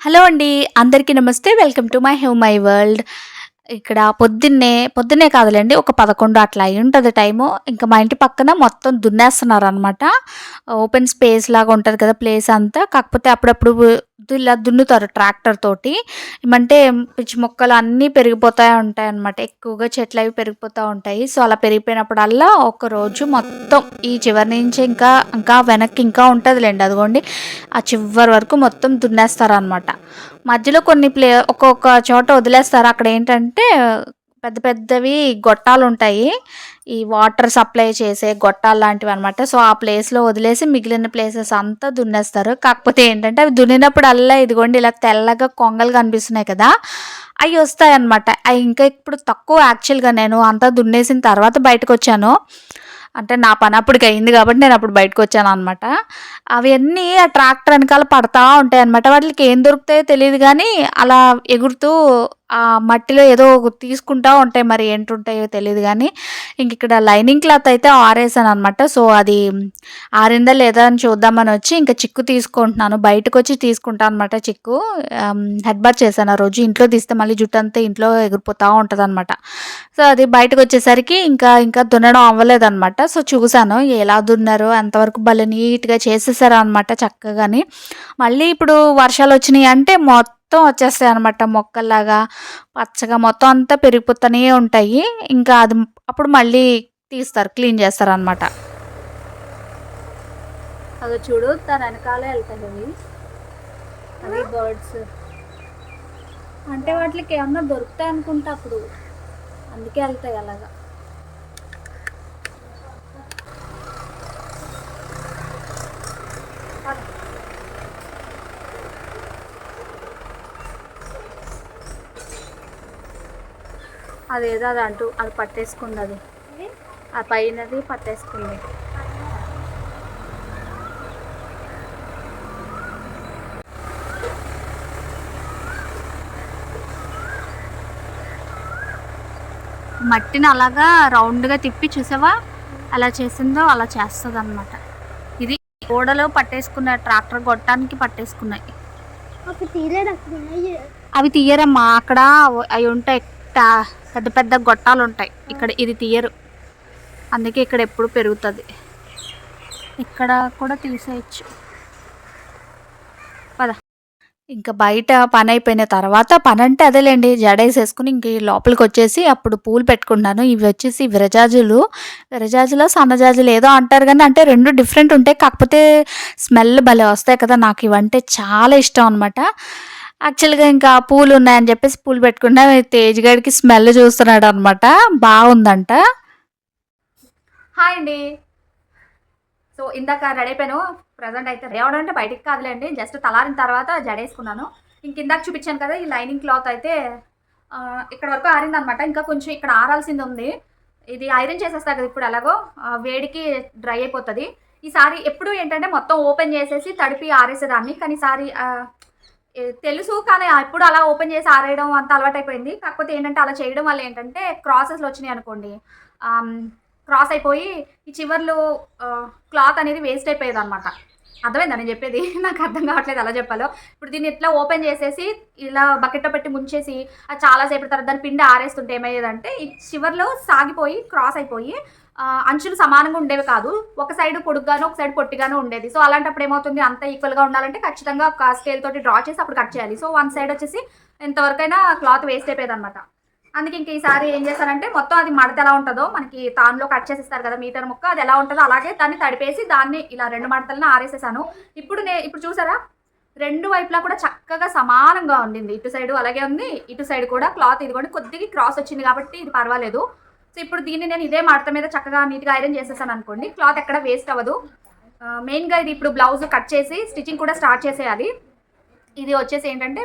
Hello అండి. అందరికీ నమస్తే. Welcome to my home my world. ఇక్కడ పొద్దున్నే కాదులెండి. ఒక 11 అట్లా అయ్యుంటది టైము. ఇంక మా ఇంటి పక్కన మొత్తం దున్నేస్తున్నారనమాట. ఓపెన్ స్పేస్‌లాగా ఉంటది కదా! ప్లేస్ అంతా. కాకపోతే అప్పుడప్పుడు ఇలా దున్నుతారు ట్రాక్టర్ తోటి. ఏమంటే పిచ్చి మొక్కలు అన్నీ పెరిగిపోతా ఉంటాయనమాట. ఎక్కువగా చెట్లవి పెరిగిపోతా ఉంటాయి. సో, అలా పెరిగిపోయినప్పుడల్లా ఒకరోజు మొత్తం ఈ చివరి నుంచి ఇంకా వెనక్కి ఇంకా ఉంటదిలెండి. అదిగోండి ఆ చివరి వరకు మొత్తం దున్నేస్తారనమాట. మధ్యలో కొన్ని ఒక్కొక్క చోట వదిలేస్తారు. అక్కడేంటంటే పెద్ద పెద్దవి గొట్టాలుంటాయి. ఈ వాటర్ సప్లై చేసే గొట్టాల్లాంటివనమాట. సో, ఆ ప్లేస్‌లో వదిలేసి మిగిలిన ప్లేసెస్ అంతా దున్నేస్తారు. కాకపోతే ఏంటంటే అవి దున్నినప్పుడల్లా ఇదిగోండి ఇలా తెల్లగా కొంగలు కనిపిస్తున్నాయి కదా! అయ్యొస్తాయన్నమాట. అయి ఇంకా ఇప్పుడు తక్కువ యాక్చువల్‌గా నేను అంతా దున్నేసిన తర్వాత బయటకొచ్చాను. అంటే నా పని అప్పటికయింది కాబట్టి నేనప్పుడు బయటకొచ్చాననమాట. అవన్నీ ఆ ట్రాక్టర్ ఎనకాల పడతా ఉంటాయనమాట. వాటిలికి ఏం దొరుకుతాయో తెలీదు గానీ, అలా ఎగురుతూ ఆ మట్టిలో ఏదో తీసుకుంటా ఉంటాయి. మరి ఏంటుంటాయో తెలీదు గానీ, ఇంకిక్కడ లైనింగ్ క్లాత్ అయితే ఆరేసాననమాట. సో, అది ఆరిందా లేదా అని చూద్దామనొచ్చి ఇంక చిక్కు తీసుకుంటున్నాను. బయటకొచ్చి తీసుకుంటా అనమాట చిక్కు. హెడ్ బాత్ చేశాను ఆ రోజు. ఇంట్లో తీస్తే మళ్ళీ జుట్టంతా ఇంట్లో ఎగిరిపోతా ఉంటదనమాట. సో, అది బయటకొచ్చేసరికి ఇంకా దున్నడం అవ్వలేదనమాట. సో, చూసాను ఎలా దున్నారో అంతవరకు భలే నీట్‌గా చేసేసారనమాట చక్కగాని. మళ్ళీ ఇప్పుడు వర్షాలొచ్చినియి అంటే మొత్తం వచ్చేస్తాయనమాట మొక్కల్లాగా. పచ్చగా మొత్తం అంతా పెరిగిపోతానే ఉంటాయి. ఇంకా అది అప్పుడు మళ్ళీ తీస్తారు. క్లీన్ చేస్తారనమాట. అదో చూడు దాని వెనకాలే ఎళ్తాయవి. అవి బర్డ్స్. అంటే వాటికి ఏమన్నా దొరుకుతాయనుకుంటా అప్పుడు. అందుకే ఎళ్తాయి అలాగా. అదేదో అది అంటూ అది పట్టేసుకుంది అది. ఆ పైనది పట్టేసుకుంది. మట్టిని అలాగా రౌండ్‌గా తిప్పి చూసావా? ఎలా చేసిందో అలా చేస్తదనమాట. ఇది ఓడలో పట్టేసుకున్న ట్రాక్టర్ గొట్టానికి పట్టేసుకున్నాయి. అవి తీయరమ్మా. అక్కడ అయి ఉంటాయి. టా పెద్ద పెద్ద గొట్టాలుంటాయి. ఇక్కడ ఇది తీయరు. అందుకే ఇక్కడ ఎప్పుడు పెరుగుతది. ఇక్కడ కూడా తీసేయొచ్చు. పద. ఇంక బయట పనయిపోయిన తర్వాత పనంటే అదేలెండి జడేసేసుకొని ఇంక లోపలికొచ్చేసి అప్పుడు పూలు పెట్టుకున్నాను. ఇవి వచ్చేసి విరజాజులో, సన్నజాజులో ఏదో అంటారు గానీ అంటే 2 డిఫరెంట్ ఉంటాయి. కాకపోతే స్మెల్ భలే వస్తాయి కదా! నాకివంటే చాలా ఇష్టం అనమాట. యాక్చువల్‌గా ఇంకా పూలున్నాయని చెప్పేసి పూలు పెట్టుకున్నా. తేజ్ గాడికి స్మెల్ చూస్తున్నాడనమాట. బావుందంట. హాయ్ అండి. సో, ఇందాక రెడీ అయిపోయాను. ప్రెజెంట్ అయితే రెడీ అవ్వడం అంటే బయటికి కాదులేండి. జస్ట్ తలారిన తర్వాత జడేసుకున్నాను. ఇందాక చూపించాను కదా! ఈ లైనింగ్ క్లాత్ అయితే ఇక్కడ వరకు ఆరిందనమాట. ఇంకా కొంచెం ఇక్కడ ఆరాల్సింది ఉంది. ఇది ఐరన్ చేసేస్తా కదా! ఇప్పుడు ఎలాగో వేడికి డ్రై అయిపోతది. ఈసారి ఎప్పుడు ఏంటంటే మొత్తం ఓపెన్ చేసేసి తడిపి ఆరేసేదాన్ని. కానీ ఈసారి తెలుసు కానీ ఎప్పుడు అలా ఓపెన్ చేసి ఆరేయడం అంత అలవాటైపోయింది. కాకపోతే ఏంటంటే అలా చేయడం వల్ల ఏంటంటే క్రాసెస్‌లు వచ్చినాయనుకోండి. ఆహ్, క్రాస్ అయిపోయి ఈ చివర్లు క్లాత్ అనేది వేస్ట్ అయిపోయేదనమాట. అర్థమైందా నేను చెప్పేది? నాకు అర్థం కావట్లేదు ఎలా చెప్పాలో. ఇప్పుడు దీన్ని ఇట్లా ఓపెన్ చేసేసి ఇలా బకెట్‌లో పెట్టి ముంచేసి అది చాలా సేపటి తర్వాత దాని పిండి ఆరేస్తుంటే ఏమయ్యేదంటే ఈ చివర్లో సాగిపోయి క్రాస్ అయిపోయి అంచులు సమానంగా ఉండేవి కాదు. ఒక సైడ్ పొడుగ్గాను, ఒక సైడ్ పొట్టిగాను ఉండేది. సో, అలాంటప్పుడు ఏమవుతుంది అంతా ఈక్వల్‌గా ఉండాలంటే ఖచ్చితంగా ఒక స్కేల్ తోటి డ్రా చేసి అప్పుడు కట్ చేయాలి. సో, వన్ సైడ్ వచ్చేసి ఎంతవరకైనా క్లాత్ వేస్ట్ అయిపోయేదనమాట. అందుకే ఇంక ఈసారి ఏం చేశానంటే మొత్తం అది మడత ఎలా ఉంటదో మనకి తాన్లో కట్ చేసిస్తారు కదా! మీటర్ ముక్క అది ఎలా ఉంటదో అలాగే దాన్ని తడిపేసి దాన్ని ఇలా 2 మడతలను ఆరేసేసాను. ఇప్పుడు చూసారా? 2 వైపులా కూడా చక్కగా సమానంగా ఉండింది. ఇటు సైడు అలాగే ఉంది. ఇటు సైడ్ కూడా క్లాత్ ఇదిగోండి కొద్దిగా క్రాస్ వచ్చింది కాబట్టి ఇది పర్వాలేదు. సో, ఇప్పుడు దీన్ని నేను ఇదే మడత మీద చక్కగా నీట్‌గా ఐరన్ చేసేసాననుకోండి. క్లాత్ ఎక్కడ వేస్ట్ అవ్వదు. మెయిన్‌గా ఇది ఇప్పుడు బ్లౌజ్ కట్ చేసి స్టిచ్చింగ్ కూడా స్టార్ట్ చేసేయాలి. ఇది వచ్చేసి ఏంటంటే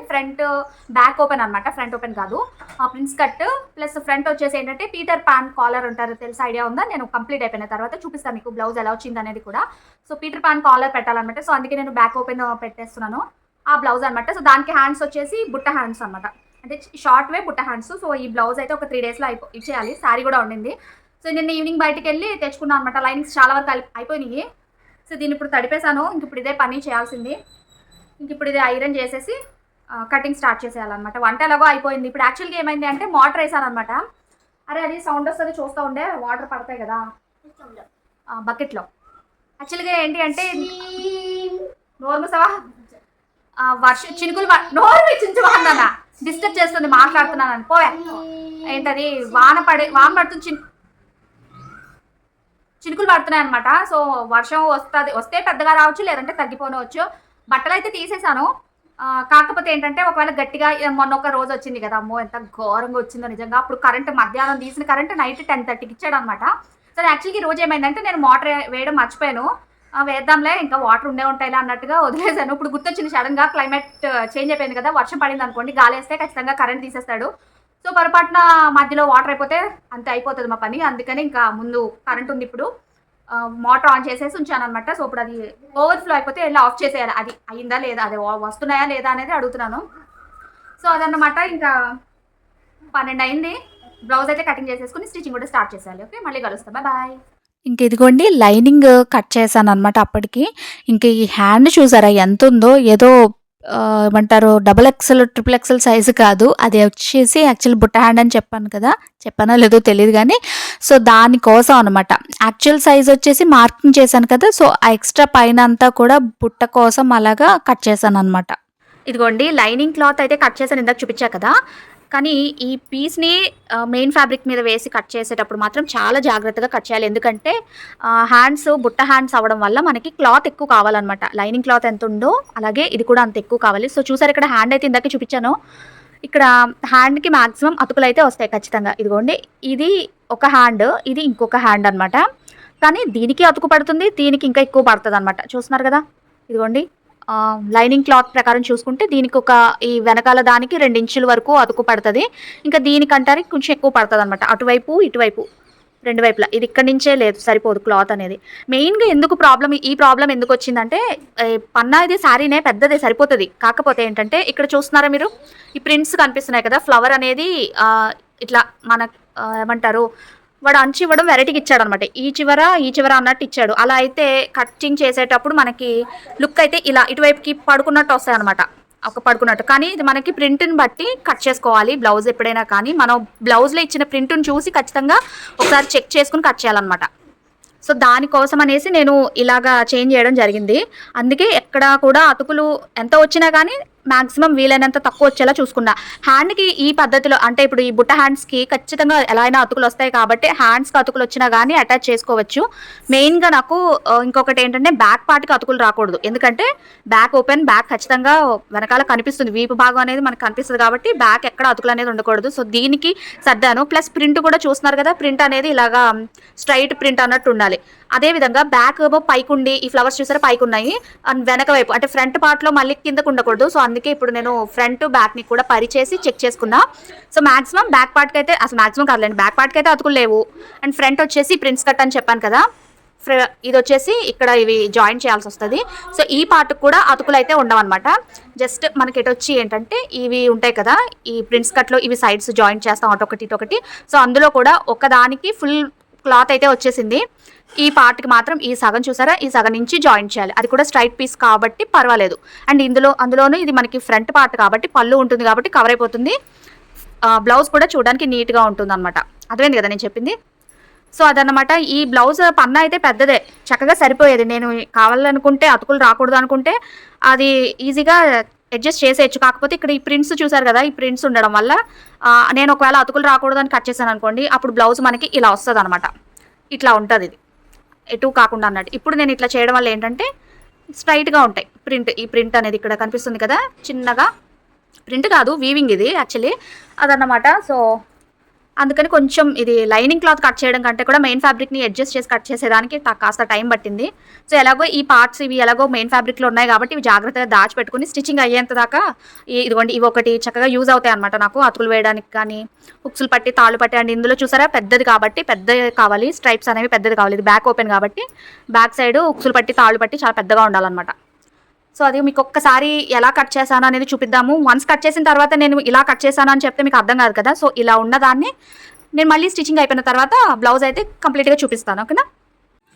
బ్యాక్ ఓపెన్ అనమాట. ఫ్రంట్ ఓపెన్ కాదు. ప్రిన్స్ కట్ ప్లస్ ఫ్రంట్ వచ్చేసి ఏంటంటే పీటర్ పాన్ కాలర్ అంటారు తెలుసా? ఐడియా ఉందా? నేను కంప్లీట్ అయిపోయిన తర్వాత చూపిస్తాను మీకు బ్లౌజ్ ఎలా వచ్చిందనేది కూడా. సో, పీటర్ పాన్ కాలర్ పెట్టాలన్నమాట. సో, అందుకే నేను బ్యాక్ ఓపెన్ పెట్టేస్తున్నాను. ఆ బ్లౌజ్ అనమాట. సో, దానికి హ్యాండ్స్ వచ్చేసి బుట్ట హ్యాండ్స్ అనమాట. అంటే షార్ట్ వే బుట్ట హ్యాండ్స్. సో, ఈ బ్లౌజ్ అయితే ఒక 3 డేస్‌లో ఇచ్చేయాలి. శారీ కూడా ఉండింది. సో, నిన్న ఈవినింగ్ బయటికెళ్ళి తెచ్చుకున్నాను అనమాట. లైనింగ్స్ చాలా వరకు అయిపోయినాయి. సో, దీన్ని ఇప్పుడు తడిపేసాను. ఇంక ఇప్పుడు ఇదే పని చేయాల్సింది. ఇంక ఇప్పుడు ఇది ఐరన్ చేసేసి కటింగ్ స్టార్ట్ చేసేయాలన్నమాట. వంట ఎలాగో అయిపోయింది. ఇప్పుడు యాక్చువల్గా ఏమైంది అంటే మోటార్ వేసానమాట. అరే అది సౌండ్ వస్తుంది చూస్తూ ఉండే, వాటర్ పడతాయి కదా బకెట్లో. యాక్చువల్గా ఏంటి అంటే నోరు మూసావా, చినుకులు నోరు చించువాడినా డిస్టర్బ్ చేస్తుంది మాట్లాడుతున్నాను పోయా. ఏంటది వాన పడుతుంది, చినుకులు పడుతున్నాయి అనమాట. సో వర్షం వస్తే పెద్దగా రావచ్చు, లేదంటే తగ్గిపోనవచ్చు. బట్టలు అయితే తీసేసాను. కాకపోతే ఏంటంటే ఒకవేళ గట్టిగా మొన్న ఒక రోజు వచ్చింది కదా, అమ్మో ఎంత ఘోరంగా వచ్చిందో నిజంగా. అప్పుడు కరెంట్ మధ్యాహ్నం తీసిన కరెంట్ నైట్ 10:30కి ఇచ్చాడు అనమాట. సో యాక్చువల్గా ఈ రోజు ఏమైందంటే నేను మోటార్ వేయడం మర్చిపోయాను. వేద్దాంలే ఇంకా వాటర్ ఉండే ఉంటాయిలా అన్నట్టుగా వదిలేసాను. ఇప్పుడు గుర్తొచ్చింది సడన్గా, క్లైమేట్ చేంజ్ అయిపోయింది కదా, వర్షం పడింది అనుకోండి, గాలి వేస్తే ఖచ్చితంగా కరెంట్ తీసేస్తాడు. సో పొరపాటున మధ్యలో వాటర్ అయిపోతే అంతే అయిపోతుంది మా పని. అందుకని ఇంకా ముందు కరెంట్ ఉంది, ఇప్పుడు మోటార్ ఆన్ చేసేసి ఉంచాను అనమాట. సో ఇప్పుడు అది ఓవర్ఫ్లో అయిపోతే వెళ్ళి ఆఫ్ చేసేయాలి. అది అయిందా లేదా, అది వస్తున్నాయా లేదా అనేది అడుగుతున్నాను. సో అదన్నమాట. ఇంకా 12 అయింది. బ్లౌజ్ అయితే కటింగ్ చేసేసుకుని స్టిచ్చింగ్ కూడా స్టార్ట్ చేసేయాలి. ఓకే, మళ్ళీ కలుస్తాం, బాయ్. ఇంక ఇదిగోండి లైనింగ్ కట్ చేశాను అనమాట అప్పటికి. ఇంక ఈ హ్యాండ్ చూసారా ఎంత ఉందో, ఏదో ఏమంటారు XXL, XXL సైజు కాదు, అది వచ్చేసి యాక్చువల్ బుట్ట హ్యాండ్ అని చెప్పాను కదా, చెప్పానో లేదో తెలియదు కానీ. సో దానికోసం అనమాట. యాక్చువల్ సైజ్ వచ్చేసి మార్కింగ్ చేశాను కదా, సో ఆ ఎక్స్ట్రా పైన అంతా కూడా బుట్ట కోసం అలాగా కట్ చేశాను అనమాట. ఇదిగోండి లైనింగ్ క్లాత్ అయితే కట్ చేశాను, ఇందాక చూపించా కదా. కానీ ఈ పీస్ని మెయిన్ ఫ్యాబ్రిక్ మీద వేసి కట్ చేసేటప్పుడు మాత్రం చాలా జాగ్రత్తగా కట్ చేయాలి. ఎందుకంటే హ్యాండ్స్ బుట్ట హ్యాండ్స్ అవ్వడం వల్ల మనకి క్లాత్ ఎక్కువ కావాలన్నమాట. లైనింగ్ క్లాత్ ఎంత ఉందో అలాగే ఇది కూడా అంత ఎక్కువ కావాలి. సో చూసారు ఇక్కడ హ్యాండ్ అయితే ఇందాక చూపించాను. ఇక్కడ హ్యాండ్కి మ్యాక్సిమం అతుకులు అయితే వస్తాయి ఖచ్చితంగా. ఇదిగోండి ఇది ఒక హ్యాండ్, ఇది ఇంకొక హ్యాండ్ అనమాట. కానీ దీనికి అతుకు పడుతుంది, దీనికి ఇంకా ఎక్కువ పడుతుంది అనమాట. చూస్తున్నారు కదా, ఇదిగోండి లైనింగ్ క్లాత్ ప్రకారం చూసుకుంటే దీనికి ఒక ఈ వెనకాల దానికి 2 ఇంచుల వరకు అతుకు పడుతుంది. ఇంకా దీనికంటారు కొంచెం ఎక్కువ పడుతుంది అనమాట, అటువైపు ఇటువైపు 2 వైపులా. ఇది ఇక్కడి నుంచే లేదు, సరిపోదు క్లాత్ అనేది. మెయిన్గా ఎందుకు ఈ ప్రాబ్లం ఎందుకు వచ్చిందంటే, పన్నా ఇది శారీనే పెద్దదే సరిపోతుంది. కాకపోతే ఏంటంటే ఇక్కడ చూస్తున్నారా మీరు, ఈ ప్రింట్స్ కనిపిస్తున్నాయి కదా, ఫ్లవర్ అనేది ఇట్లా మన ఏమంటారు, వాడు అంచు ఇవ్వడం వెరైటీకి ఇచ్చాడు అనమాట. ఈ చివర అన్నట్టు ఇచ్చాడు. అలా అయితే కటింగ్ చేసేటప్పుడు మనకి లుక్ అయితే ఇలా ఇటువైపుకి పడుకున్నట్టు వస్తాయి అనమాట, ఒక పడుకున్నట్టు. కానీ ఇది మనకి ప్రింట్ని బట్టి కట్ చేసుకోవాలి బ్లౌజ్ ఎప్పుడైనా. కానీ మనం బ్లౌజ్లో ఇచ్చిన ప్రింట్ని చూసి ఖచ్చితంగా ఒకసారి చెక్ చేసుకుని కట్ చేయాలన్నమాట. సో దానికోసం అనేసి నేను ఇలాగా చేంజ్ చేయడం జరిగింది. అందుకే ఎక్కడ కూడా అతుకులు ఎంత వచ్చినా కానీ మ్యాక్సిమం వీలైనంత తక్కువ వచ్చేలా చూసుకున్నా. హ్యాండ్కి ఈ పద్ధతిలో అంటే ఇప్పుడు ఈ బుట్ట హ్యాండ్స్కి ఖచ్చితంగా ఎలా అయినా అతుకులు వస్తాయి కాబట్టి హ్యాండ్స్కి అతుకులు వచ్చినా కానీ అటాచ్ చేసుకోవచ్చు. మెయిన్గా నాకు ఇంకొకటి ఏంటంటే బ్యాక్ పార్ట్కి అతుకులు రాకూడదు. ఎందుకంటే బ్యాక్ ఓపెన్, బ్యాక్ ఖచ్చితంగా వెనకాల కనిపిస్తుంది, వీపు భాగం అనేది మనకు కనిపిస్తుంది కాబట్టి బ్యాక్ ఎక్కడ అతుకులు అనేది ఉండకూడదు. సో దీనికి సర్దాను. ప్లస్ ప్రింట్ కూడా చూస్తున్నారు కదా, ప్రింట్ అనేది ఇలాగా స్ట్రైట్ ప్రింట్ అన్నట్టు ఉండాలి. అదేవిధంగా బ్యాక్ పైకి ఉండి ఈ ఫ్లవర్స్ చూసారా పైకి ఉన్నాయి, అండ్ వెనక వైపు అంటే ఫ్రంట్ పార్ట్లో మళ్ళీ కిందకు ఉండకూడదు. సో అందుకే ఇప్పుడు నేను ఫ్రంట్ బ్యాక్ని కూడా పరిచేసి చెక్ చేసుకున్నా. సో మాక్సిమం బ్యాక్ పార్ట్కి అయితే అసలు మాక్సిమం కాదులేండి, బ్యాక్ పార్ట్కి అయితే అతుకులు లేవు. అండ్ ఫ్రంట్ వచ్చేసి ప్రిన్స్ కట్ అని చెప్పాను కదా, ఇది వచ్చేసి ఇక్కడ ఇవి జాయిన్ చేయాల్సి వస్తుంది. సో ఈ పార్ట్కి కూడా అతుకులు అయితే ఉండవన్నమాట. జస్ట్ మనకి ఇటు వచ్చి ఏంటంటే ఇవి ఉంటాయి కదా, ఈ ప్రిన్స్ కట్లో ఇవి సైడ్స్ జాయిన్ చేస్తాం ఇటొకటి. సో అందులో కూడా ఒకదానికి ఫుల్ క్లాత్ అయితే వచ్చేసింది. ఈ పార్ట్కి మాత్రం ఈ సగం చూసారా, ఈ సగం నుంచి జాయిన్ చేయాలి. అది కూడా స్ట్రైట్ పీస్ కాబట్టి పర్వాలేదు. అండ్ అందులోనూ ఇది మనకి ఫ్రంట్ పార్ట్ కాబట్టి పళ్ళు ఉంటుంది కాబట్టి కవర్ అయిపోతుంది. బ్లౌజ్ కూడా చూడడానికి నీట్గా ఉంటుంది అనమాట. అర్థమైంది కదా నేను చెప్పింది. సో అదనమాట. ఈ బ్లౌజ్ పన్నా అయితే పెద్దదే, చక్కగా సరిపోయేది. నేను కావాలనుకుంటే అతుకులు రాకూడదు అనుకుంటే అది ఈజీగా అడ్జస్ట్ చేసేయచ్చు. కాకపోతే ఇక్కడ ఈ ప్రింట్స్ చూసారు కదా, ఈ ప్రింట్స్ ఉండడం వల్ల నేను ఒకవేళ అతుకులు రాకూడదు అని కట్ చేశాను అనుకోండి, అప్పుడు బ్లౌజ్ మనకి ఇలా వస్తుంది అనమాట. ఇట్లా ఉంటుంది, ఇది ఎటు కాకుండా అన్నట్టు. ఇప్పుడు నేను ఇట్లా చేయడం వల్ల ఏంటంటే స్ట్రైట్గా ఉంటాయి ప్రింట్. ఈ ప్రింట్ అనేది ఇక్కడ కనిపిస్తుంది కదా, చిన్నగా ప్రింట్ కాదు వీవింగ్ ఇది యాక్చువల్లీ, అదన్నమాట. సో అందుకని కొంచెం ఇది లైనింగ్ క్లాత్ కట్ చేయడం కంటే కూడా మెయిన్ ఫ్యాబ్రిక్ని అడ్జస్ట్ చేసి కట్ చేసేదానికి కాస్త టైం పట్టింది. సో ఎలాగో ఈ పార్ట్స్ ఇవి ఎలాగో మెయిన్ ఫ్యాబ్రిక్లో ఉన్నాయి కాబట్టి ఇవి జాగ్రత్తగా దాచిపెట్టుకుని స్టిచ్చింగ్ అయ్యేంత దాకా ఇదిగోండి ఇవి ఒకటి చక్కగా యూజ్ అవుతాయి అనమాట నాకు, అతుకులు వేయడానికి కానీ, హుక్స్లు పట్టి తాళ్ళు పట్టి. అండ్ ఇందులో చూసారా పెద్దది కాబట్టి పెద్దది కావాలి, స్ట్రైప్స్ అనేవి పెద్దది కావాలి. ఇది బ్యాక్ ఓపెన్ కాబట్టి బ్యాక్ సైడ్ హుక్స్లు పట్టి తాళ్ళు పట్టి చాలా పెద్దగా ఉండాలన్నమాట. సో అది మీకు ఒక్కసారి ఎలా కట్ చేశాను అనేది చూపిద్దాము. వన్స్ కట్ చేసిన తర్వాత నేను ఇలా కట్ చేశాను అని చెప్తే మీకు అర్థం కాదు కదా. సో ఇలా ఉన్నదాన్ని నేను మళ్ళీ స్టిచ్చింగ్ అయిపోయిన తర్వాత బ్లౌజ్ అయితే కంప్లీట్గా చూపిస్తాను, ఓకేనా.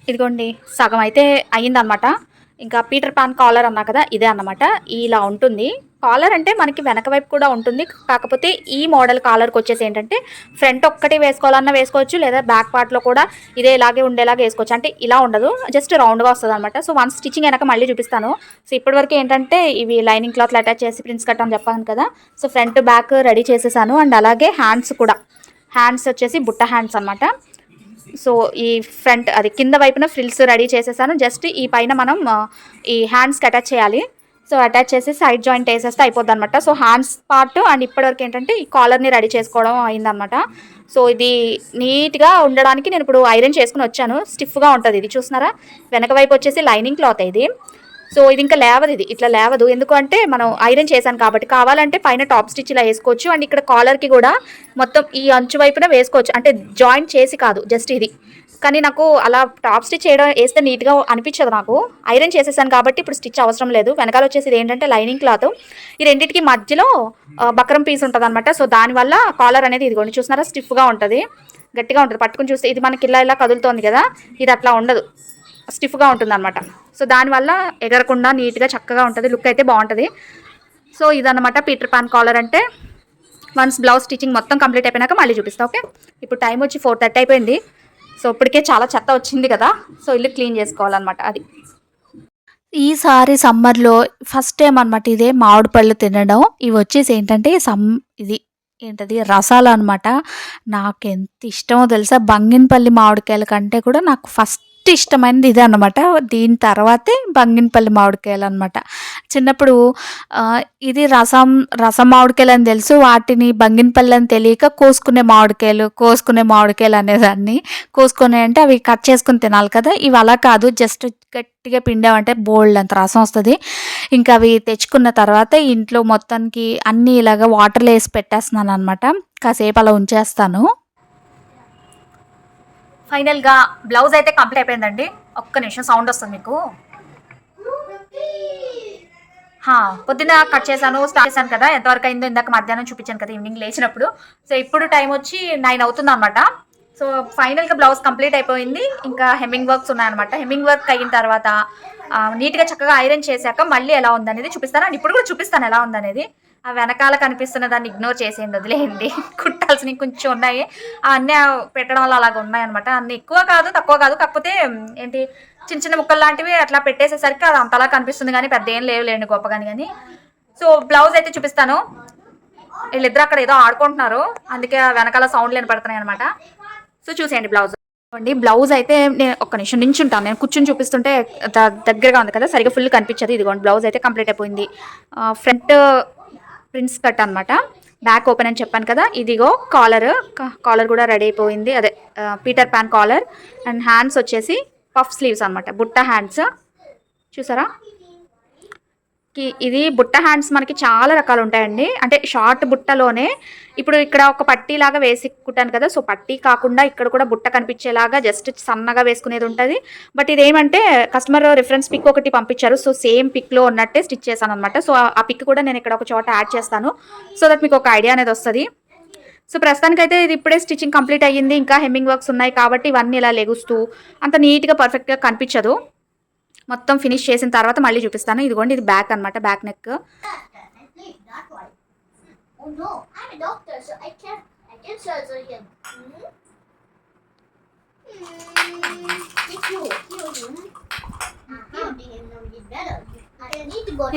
ఇదిగోండి సగం అయితే అయ్యిందనమాట. ఇంకా పీటర్ పాన్ కాలర్ అన్నా కదా, ఇదే అన్నమాట. ఇలా ఉంటుంది. కాలర్ అంటే మనకి వెనక వైపు కూడా ఉంటుంది. కాకపోతే ఈ మోడల్ కాలర్కి వచ్చేసి ఏంటంటే ఫ్రంట్ ఒక్కటి వేసుకోవాలన్నా వేసుకోవచ్చు, లేదా బ్యాక్ పార్ట్లో కూడా ఇదే ఇలాగే ఉండేలాగా వేసుకోవచ్చు. అంటే ఇలా ఉండదు, జస్ట్ రౌండ్గా వస్తుంది అనమాట. సో వన్ స్టిచ్చింగ్ వెనక మళ్ళీ చూపిస్తాను. సో ఇప్పటివరకు ఏంటంటే ఇవి లైనింగ్ క్లాత్లు అటాచ్ చేసి ప్రిన్స్ కట్ అని చెప్పాను కదా. సో ఫ్రంట్ బ్యాక్ రెడీ చేసేసాను. అండ్ అలాగే హ్యాండ్స్ కూడా, హ్యాండ్స్ వచ్చేసి బుట్ట హ్యాండ్స్ అనమాట. సో ఈ ఫ్రంట్ అది కింద వైపున ఫ్రిల్స్ రెడీ చేసేసాను. జస్ట్ ఈ పైన మనం ఈ హ్యాండ్స్కి అటాచ్ చేయాలి. సో అటాచ్ చేసి సైడ్ జాయింట్ వేసేస్తే అయిపోద్ది అనమాట. సో హ్యాండ్స్ పార్ట్ అండ్ ఇప్పటివరకు ఏంటంటే ఈ కాలర్ని రెడీ చేసుకోవడం అయిందనమాట. సో ఇది నీట్గా ఉండడానికి నేను ఇప్పుడు ఐరన్ చేసుకుని వచ్చాను. స్టిఫ్గా ఉంటుంది ఇది, చూస్తున్నారా. వెనక వైపు వచ్చేసి లైనింగ్ క్లాత్ ఇది. సో ఇది ఇంకా లేవదు, ఇది ఇట్లా లేవదు. ఎందుకంటే మనం ఐరన్ చేశాను కాబట్టి. కావాలంటే పైన టాప్ స్టిచ్ ఇలా వేసుకోవచ్చు. అండ్ ఇక్కడ కాలర్కి కూడా మొత్తం ఈ అంచు వైపున వేసుకోవచ్చు, అంటే జాయింట్ చేసి కాదు, జస్ట్ ఇది. కానీ నాకు అలా టాప్ స్టిచ్ చేయడం వేస్తే నీట్గా అనిపించదు. నాకు ఐరన్ చేసేసాను కాబట్టి ఇప్పుడు స్టిచ్ అవసరం లేదు. వెనకాల వచ్చేసి ఇది ఏంటంటే లైనింగ్ క్లాత్, ఈ రెండింటికి మధ్యలో బక్రం పీస్ ఉంటుంది అనమాట. సో దానివల్ల కాలర్ అనేది ఇదిగోండి చూస్తున్నారా, స్టిఫ్గా ఉంటుంది, గట్టిగా ఉంటుంది. పట్టుకుని చూస్తే ఇది మనకి ఇలా కదులుతోంది కదా, ఇది అట్లా ఉండదు, స్టిఫ్గా ఉంటుంది అనమాట. సో దానివల్ల ఎగరకుండా నీట్గా చక్కగా ఉంటుంది, లుక్ అయితే బాగుంటుంది. సో ఇదన్నమాట పీటర్ పాన్ కాలర్ అంటే. వన్స్ బ్లౌజ్ స్టిచ్చింగ్ మొత్తం కంప్లీట్ అయిపోయినాక మళ్ళీ చూపిస్తా. ఓకే, ఇప్పుడు టైం వచ్చి 4:30 అయిపోయింది. సో ఇప్పటికే చాలా చెత్త వచ్చింది కదా, సో ఇల్లు క్లీన్ చేసుకోవాలన్నమాట. అది ఈసారి సమ్మర్లో ఫస్ట్ టైం అనమాట ఇదే మామిడి పళ్ళు తినడం. ఇవి వచ్చేసి ఏంటంటే ఇది ఏంటది రసాలు అనమాట. నాకు ఎంత ఇష్టమో తెలుసా, బంగినపల్లి మామిడికాయల కంటే కూడా నాకు ఫస్ట్ ఇష్టమైనది ఇదే అనమాట. దీని తర్వాతే బంగినపల్లి మామిడికాయలు అనమాట. చిన్నప్పుడు ఇది రసం మామిడికాయలు అని తెలుసు, వాటిని బంగినపల్లి అని తెలియక కోసుకునే మామిడికాయలు అనేదాన్ని. కోసుకునే అంటే అవి కట్ చేసుకుని తినాలి కదా, ఇవి అలా కాదు, జస్ట్ గట్టిగా పిండామంటే బోల్డ్ అంత రసం వస్తుంది. ఇంకా అవి తెచ్చుకున్న తర్వాత ఇంట్లో మొత్తానికి అన్నీ ఇలాగ వాటర్లో వేసి పెట్టేస్తున్నాను అనమాట. కాసేపు అలా ఉంచేస్తాను. ఫైనల్గా బ్లౌజ్ అయితే కంప్లీట్ అయిపోయిందండి. ఒక్క నిమిషం సౌండ్ వస్తుంది మీకు. పొద్దున్న కట్ చేశాను, స్టార్ట్ చేశాను కదా, ఎంతవరకు అయిందో ఇందాక మధ్యాహ్నం చూపించాను కదా ఈవినింగ్ లేచినప్పుడు. సో ఇప్పుడు టైం వచ్చి 9 అవుతుంది అనమాట. సో ఫైనల్గా బ్లౌజ్ కంప్లీట్ అయిపోయింది. ఇంకా హెమ్మింగ్ వర్క్స్ ఉన్నాయన్నమాట. హెమ్మింగ్ వర్క్ అయిన తర్వాత నీట్గా చక్కగా ఐరన్ చేశాక మళ్ళీ ఎలా ఉందనేది చూపిస్తాను. అండ్ ఇప్పుడు కూడా చూపిస్తాను ఎలా ఉందనేది. ఆ వెనకాల కనిపిస్తున్న దాన్ని ఇగ్నోర్ చేసేయండి, వదిలేయండి. కుట్టాల్సినవి కొంచెం ఉన్నాయి, అన్నీ పెట్టడం వల్ల అలాగ ఉన్నాయన్నమాట. అన్ని ఎక్కువ కాదు తక్కువ కాదు, కాకపోతే ఏంటి చిన్న చిన్న ముక్కలు లాంటివి అట్లా పెట్టేసేసరికి అది అంతలా కనిపిస్తుంది, కానీ పెద్ద ఏం లేవులేండి గొప్పగాని. కానీ సో బ్లౌజ్ అయితే చూపిస్తాను. వీళ్ళిద్దరు అక్కడ ఏదో ఆడుకుంటున్నారు, అందుకే వెనకాల సౌండ్లు వినపడుతున్నాయి అనమాట. సో చూసేయండి బ్లౌజ్. బ్లౌజ్ అయితే నేను ఒక్క నిమిషం నించుంటాను, నేను కూర్చొని చూపిస్తుంటే దగ్గరగా ఉంది కదా, సరిగా ఫుల్ కనిపించదు. ఇదిగోండి బ్లౌజ్ అయితే కంప్లీట్ అయిపోయింది. ఫ్రంట్ ప్రిన్స్ కట్ అనమాట, బ్యాక్ ఓపెన్ అని చెప్పాను కదా. ఇదిగో కాలర్ కూడా రెడీ అయిపోయింది, అదే Peter Pan collar. And hands వచ్చేసి పఫ్ స్లీవ్స్ అనమాట, బుట్ట హ్యాండ్స్. చూసారా, ఇది బుట్ట హ్యాండ్స్ మనకి చాలా రకాలు ఉంటాయండి. అంటే షార్ట్ బుట్టలోనే ఇప్పుడు ఇక్కడ ఒక పట్టీ లాగా వేసి కుట్టాను కదా, సో పట్టీ కాకుండా ఇక్కడ కూడా బుట్ట కనిపించేలాగా జస్ట్ సన్నగా వేసుకునేది ఉంటుంది. బట్ ఇదేమంటే కస్టమర్ రిఫరెన్స్ పిక్ ఒకటి పంపించారు, సో సేమ్ పిక్లో ఉన్నట్టే స్టిచ్ చేశాను అనమాట. సో ఆ పిక్ కూడా నేను ఇక్కడ ఒక చోట యాడ్ చేస్తాను, సో దట్ మీకు ఒక ఐడియా అనేది వస్తుంది. సో ప్రస్తుతానికైతే ఇది ఇప్పుడే స్టిచ్చింగ్ కంప్లీట్ అయ్యింది. ఇంకా హెమ్మింగ్ వర్క్స్ ఉన్నాయి కాబట్టి ఇవన్నీ ఇలా లెగుస్తూ అంత నీట్గా పర్ఫెక్ట్గా కనిపించదు. మొత్తం ఫినిష్ చేసిన తర్వాత మళ్ళీ చూపిస్తాను. ఇదిగోండి ఇది బ్యాక్ అనమాట, బ్యాక్ నెక్.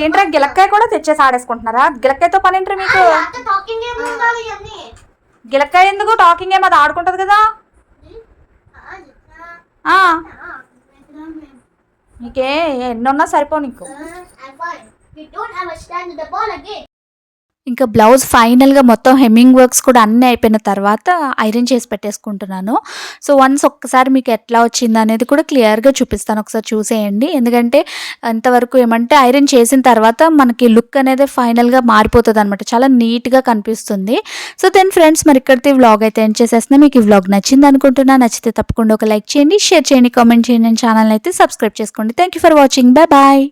ఏంట్రా గిలక్కాయ కూడా తెచ్చేసి ఆడేసుకుంటున్నారా? గిలక్కాయతో పని ఏంట్రా మీకు? గిలక్కాయ ఎందుకు, టాకింగ్ ఏమో అది ఆడుకుంటుంది కదా. నీకే ఎన్నున్నా సరిపో నీకు. ఇంకా బ్లౌజ్ ఫైనల్గా మొత్తం హెమ్మింగ్ వర్క్స్ కూడా అన్నీ అయిపోయిన తర్వాత ఐరన్ చేసి పెట్టేసుకుంటున్నాను. సో వన్స్ ఒక్కసారి మీకు ఎట్లా వచ్చింది అనేది కూడా క్లియర్గా చూపిస్తాను, ఒకసారి చూసేయండి. ఎందుకంటే అంతవరకు ఏమంటే ఐరన్ చేసిన తర్వాత మనకి లుక్ అనేది ఫైనల్గా మారిపోతుంది అనమాట, చాలా నీట్గా కనిపిస్తుంది. సో దెన్ ఫ్రెండ్స్, మరి ఇక్కడితే వ్లాగ్ అయితే ఎండ్ చేసేస్తున్నా. మీకు ఈ వ్లాగ్ నచ్చింది అనుకుంటున్నా. నచ్చితే తప్పకుండా ఒక లైక్ చేయండి, షేర్ చేయండి, కామెంట్ చేయండి, ఛానల్ అయితే సబ్స్క్రైబ్ చేసుకోండి. Thank you for watching. Bye bye.